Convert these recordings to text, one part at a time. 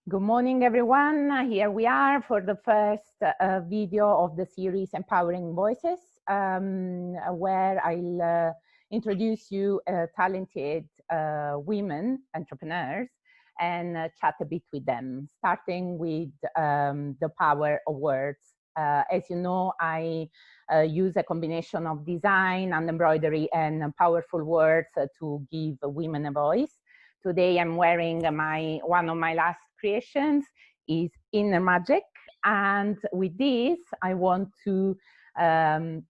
Good morning, everyone. Here we are for the first video of the series Empowering Voices, where I'll introduce you talented women entrepreneurs and chat a bit with them, starting with the power of words. As you know, I use a combination of design and embroidery and powerful words to give women a voice. Today I'm wearing one of my last creations is Inner Magic, and with this I want to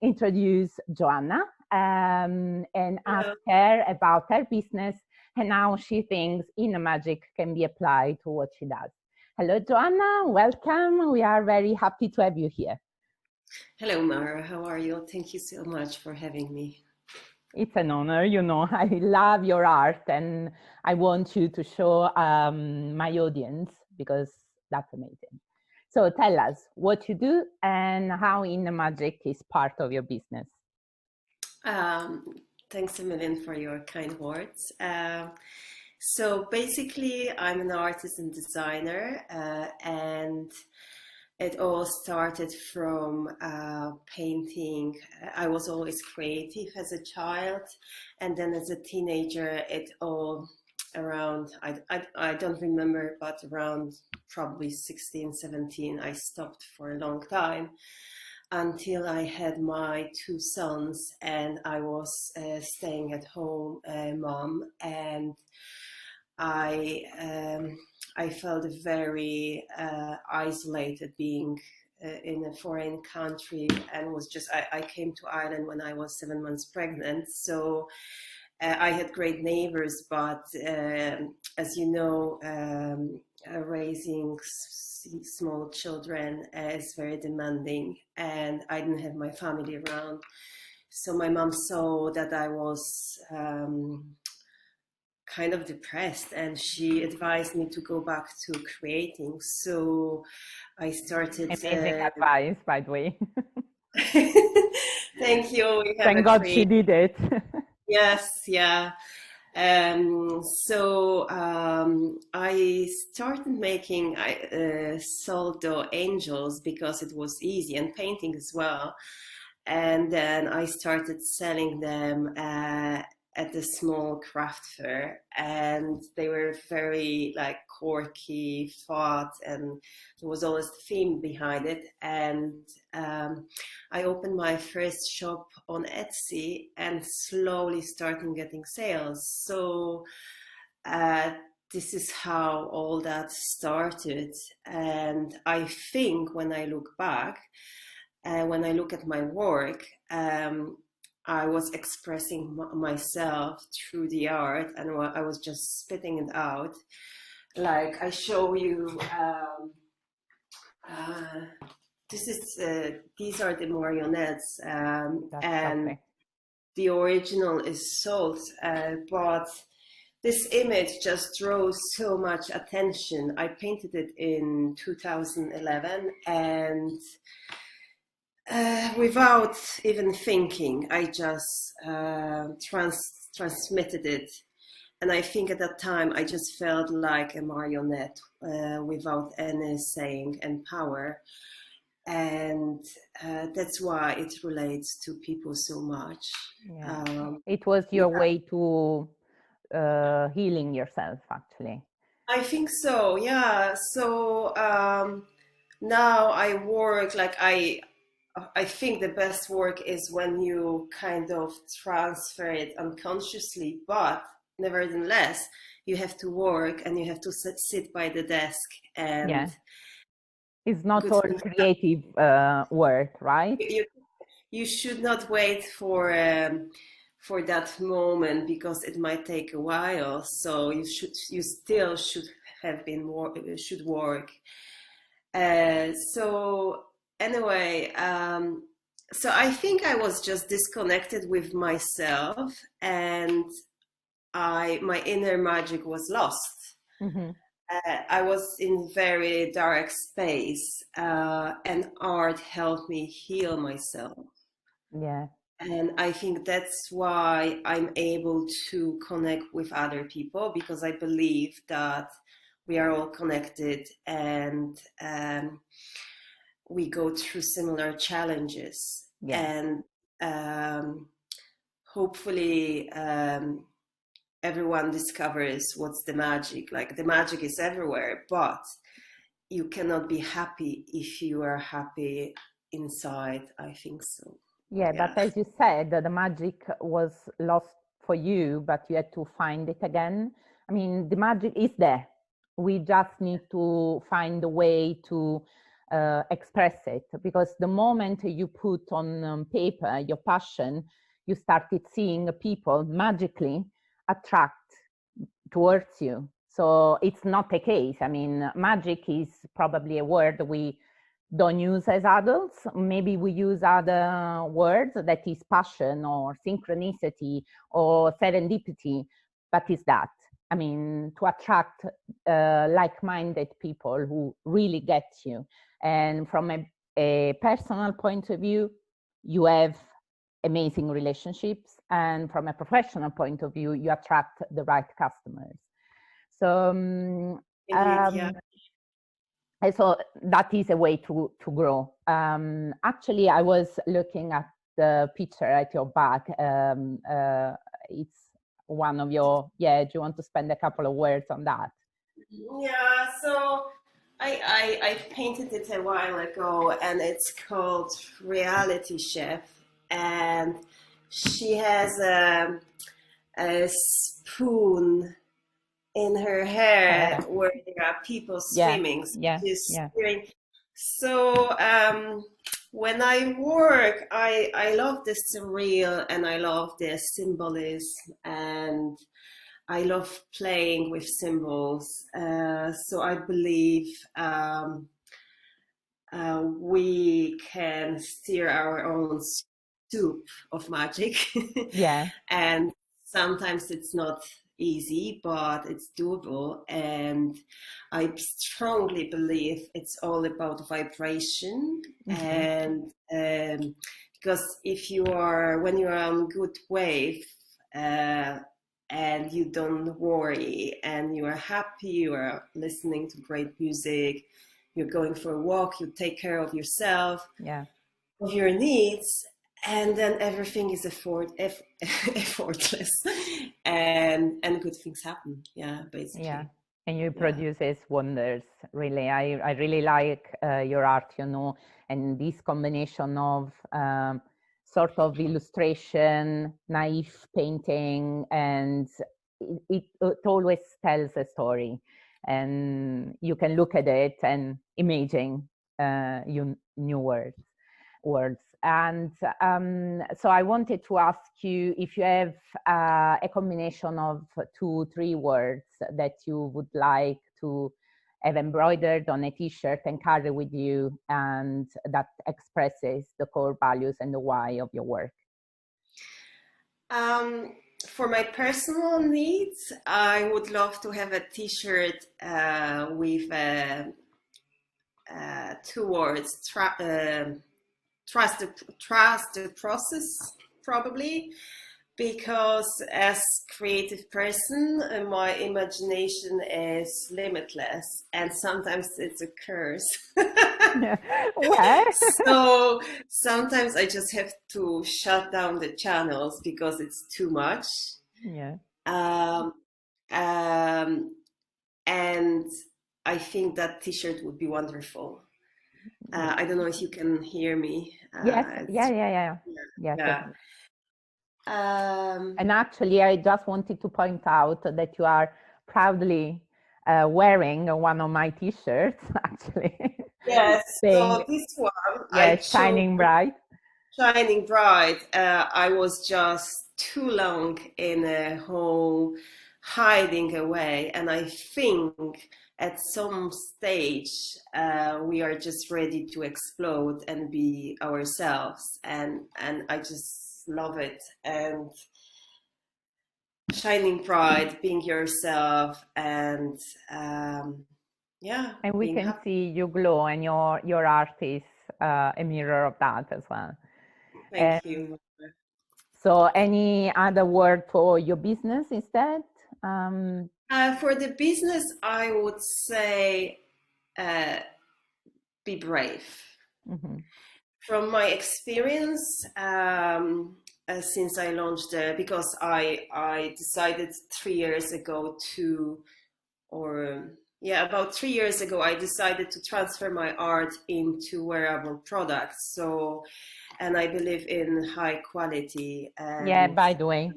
introduce Joanna and ask her about her business and how she thinks Inner Magic can be applied to what she does. Hello Joanna, welcome. We are very happy to have you here. Hello Mara, how are you? Thank you so much for having me. It's an honor, you know, I love your art and I want you to show my audience because that's amazing. So tell us what you do and how Inner Magic is part of your business. Thanks a million for your kind words. So basically I'm an artist and designer and it all started from painting. I was always creative as a child, and then as a teenager, it all around, I don't remember, but around probably 16, 17, I stopped for a long time until I had my two sons and I was staying at home mom, and I felt very isolated being in a foreign country, and was just I came to Ireland when I was 7 months pregnant, so I had great neighbors, but as you know, raising small children is very demanding, and I didn't have my family around, so my mom saw that I was kind of depressed and she advised me to go back to creating. So I started. Amazing advice, by the way. Thank you. Thank God she did it. Yes, yeah. I started making soldo angels because it was easy, and painting as well. And then I started selling them at the small craft fair, and they were very like quirky, fun, and there was always the theme behind it. And I opened my first shop on Etsy and slowly started getting sales. So this is how all that started. And I think when I look back, when I look at my work, I was expressing myself through the art, and I was just spitting it out. Like I show you, these are the marionettes, and lovely. The original is sold, but this image just draws so much attention. I painted it in 2011, and without even thinking, I just transmitted it. And I think at that time, I just felt like a marionette without any saying and power. And that's why it relates to people so much. Yeah. It was your way to healing yourself, actually. I think so, yeah. So now I work like I think the best work is when you kind of transfer it unconsciously, but nevertheless, you have to work and you have to sit by the desk. And yeah. It's not all creative work, right? You should not wait for that moment because it might take a while. So you still should have been should work. So anyway, so I think I was just disconnected with myself, and my inner magic was lost. Mm-hmm. I was in very dark space, and art helped me heal myself. Yeah. And I think that's why I'm able to connect with other people, because I believe that we are all connected, and we go through similar challenges. And hopefully everyone discovers what's the magic. Like, the magic is everywhere, but you cannot be happy if you are happy inside. I think so. Yeah, but as you said, the magic was lost for you, but you had to find it again. I mean, the magic is there. We just need to find a way to express it, because the moment you put on paper your passion, you started seeing people magically attract towards you. So it's not the case. I mean, magic is probably a word we don't use as adults. Maybe we use other words, that is passion or synchronicity or serendipity, but it's that. I mean, to attract like-minded people who really get you. And from a personal point of view, you have amazing relationships. And from a professional point of view, you attract the right customers. So, so that is a way to grow. Actually, I was looking at the picture at your back. It's one of your, do you want to spend a couple of words on that? Yeah, so I painted it a while ago, and it's called Reality Chef, and she has a spoon in her hair where there are people swimming. So when I work, I love the surreal, and I love the symbolism, and I love playing with symbols. So I believe we can steer our own soup of magic. And sometimes it's not easy, but it's doable. And I strongly believe it's all about vibration. And because when you're on good wave, and you don't worry, and you are happy, you are listening to great music, you're going for a walk, you take care of yourself, of your needs, and then everything is effortless, and good things happen. Basically. And you produces wonders, really. I really like your art, and this combination of sort of illustration, naive painting, and it always tells a story. And you can look at it and imagine new words. And so I wanted to ask you if you have a combination of 2-3 words that you would like to have embroidered on a t-shirt and carry with you, and that expresses the core values and the why of your work. For my personal needs, I would love to have a t-shirt with 2 words, trust the process, probably, because as creative person, my imagination is limitless, and sometimes it's a curse. So sometimes I just have to shut down the channels because it's too much. And I think that t-shirt would be wonderful. I don't know if you can hear me. And actually, I just wanted to point out that you are proudly wearing one of my t-shirts, actually. Yes, so this one, Shining Bright. Shining Bright. I was just too long in a home, hiding away, and I think at some stage we are just ready to explode and be ourselves, and I just love it. And shining bright, being yourself, and and we can see you glow, and your art is a mirror of that as well. Thank you. So any other word for your business instead? For the business, I would say uh, be brave. Mm-hmm. From my experience, since I launched, because I decided 3 years ago to, or yeah, about 3 years ago, I decided to transfer my art into wearable products. So, and I believe in high quality Yeah, and. by the way,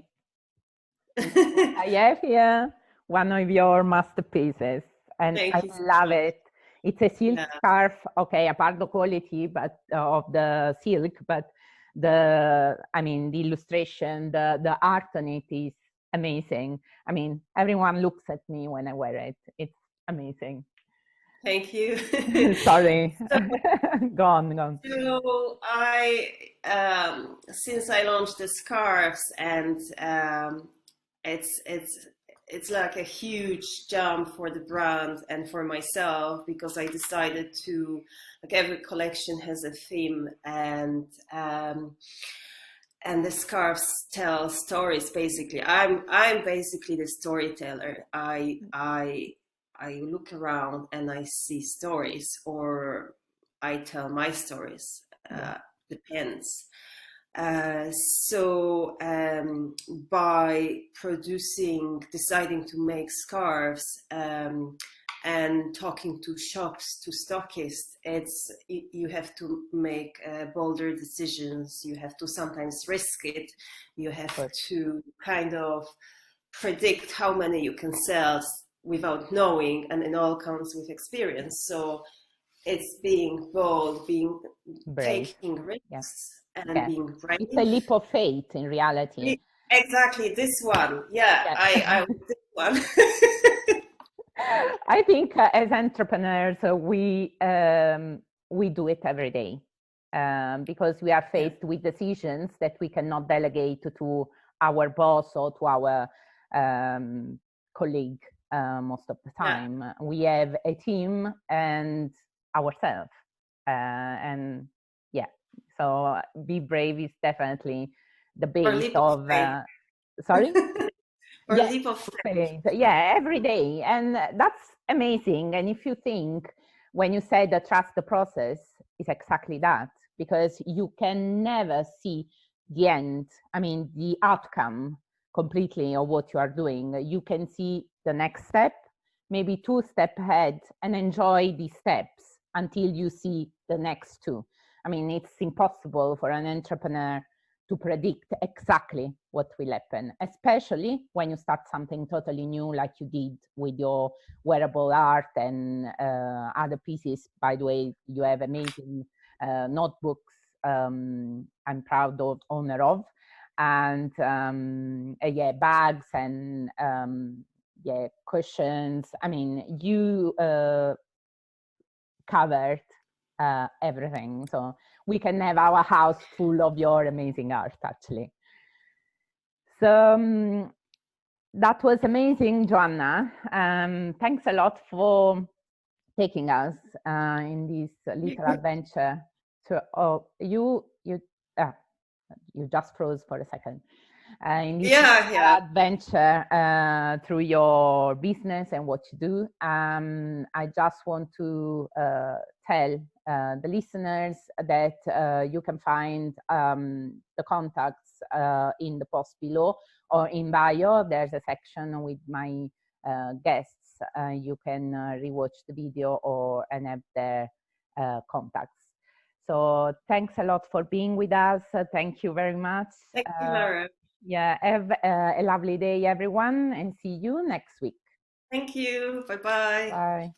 I have here one of your masterpieces, and I Thank you so love much. it. It's a silk Yeah, scarf, okay, apart the quality, but of the silk, but I mean, the illustration, the art on it is amazing. I mean, everyone looks at me when I wear it. It's amazing. thank you. Sorry, So, go on, go on. so I, since I launched the scarves, and it's it's it's like a huge jump for the brand and for myself, because I decided to, like, every collection has a theme, and the scarves tell stories. Basically, I'm basically the storyteller. I look around and I see stories, or I tell my stories. Yeah, Depends. So by deciding to make scarves, and talking to shops, to stockists, you have to make bolder decisions. You have to sometimes risk it. You of have course. to kind of predict how many you can sell without knowing, and it all comes with experience. So it's being bold, being Brave. taking Yeah, risks, and yeah. being It's a brave. leap of faith in reality. Exactly, this one. Yeah, Yeah. I was this one. I think as entrepreneurs, we do it every day because we are Yeah, faced with decisions that we cannot delegate to our boss or to our colleague most of the yeah. time. We have a team and ourselves. And yeah, so be brave is definitely the Or base leap of of, faith. sorry? Or Yeah, leap of faith. faith. Yeah, every day. And that's amazing. And if you think, when you say that trust the process, is exactly that, because you can never see the end, I mean, the outcome completely of what you are doing. You can see the next step, maybe two steps ahead, and enjoy these steps until you see the next two. I mean, it's impossible for an entrepreneur to predict exactly what will happen, especially when you start something totally new, like you did with your wearable art and other pieces. By the way, you have amazing notebooks. I'm proud of owner of, and yeah, bags and yeah, cushions. I mean, you covered everything. So we can have our house full of your amazing art, actually. So that was amazing, Joanna. Thanks a lot for taking us in this little adventure. To you just froze for a second. In this Yeah, yeah. adventure through your business and what you do, I just want to tell the listeners that you can find the contacts in the post below, or in bio. There's a section with my guests. You can rewatch the video or and have their contacts. So thanks a lot for being with us. Thank you very much. Thank you, Lara. Yeah, have a lovely day, everyone, and see you next week. Thank you. Bye bye. Bye.